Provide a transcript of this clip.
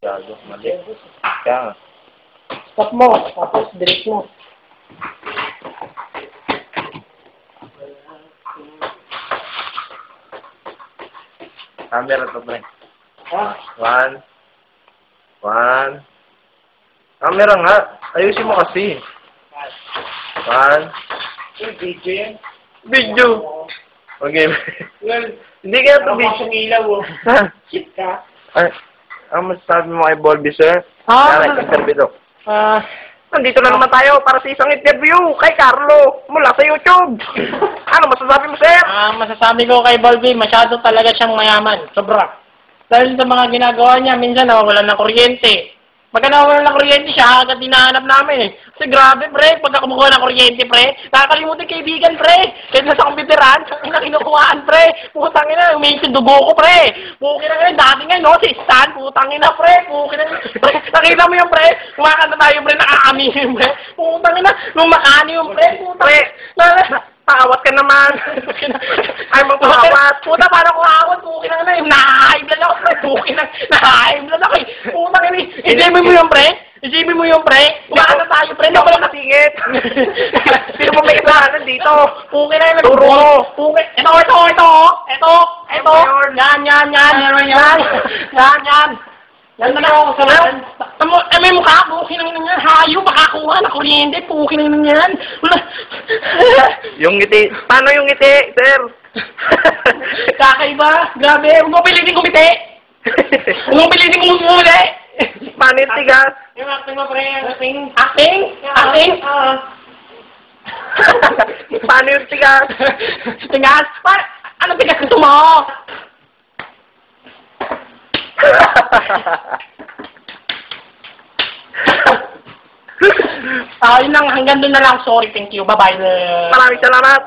Gago, mali. Kaya nga. Stop mo, tapos delete mo. Camera to, pre. Ha? One. Camera nga. Ayusin mo kasi. One. Video yan. Video. Okay. Well, Hindi kaya ito tapos video. yung ilaw, oh. Ha? Shit ka. Ay, ang masasabi mo kay Volby, sir? Ah. Interview to. Nandito na naman tayo para sa isang interview kay Carlo mula sa YouTube. Ano masasabi mo, sir? Masasabi ko kay Volby, masyado talaga siyang mayaman. Sobra. Dahil sa mga ginagawa niya, minsan nawawalan ng kuryente. Pagka nawawalan ng kuryente siya, agad hinahanap namin eh. Kasi grabe, pre, pagka kumukuha ng kuryente, pre, nakakalimutan kaibigan, pre. Kahit nasa komputeran, kinukuhaan, pre. Putang ina, umiinit yung dugo ko, pre. Pukin na ngayon, dati nga, no, si Stan, putang ina, pre. Pukin na, pre, nakita mo yung pre, kumakanta tayo, pre, nakakami yung pre. Putang ina, lumakani yung pre, putang ina. Paawat ka naman. Ay, magpapawat. Puta, parang kumakawat. Pukin na yun. Nakaiblan ako, pre. Pukin na. Nakaiblan ako, eh. Puta ka ni. Isipin mo yung pre. Isipin mo yung pre. Kumakanta tayo, pre. Hindi ako nakasingit. Sino mo may ibahanan dito? Pukin na yun. Turo mo. Pukin. Ito. Yan. Yan na lang ako sa lahat. May mukha, pukin na yun yan. Hayo, makakuha na kuryente. Pukin na yun yan. Yung ngiti. Paano yung ngiti, sir? Kakaiba. Grabe. Huwag mo pilitin kumiti. Huwag mo pilitin kumuli. Paano yung tigas? Yung acting mo, pre. Acting? Paano yung tigas? Tigas? Ano tigas gusto mo? Yun lang. Hanggang doon na lang. Sorry. Thank you. Bye-bye. Maraming salamat.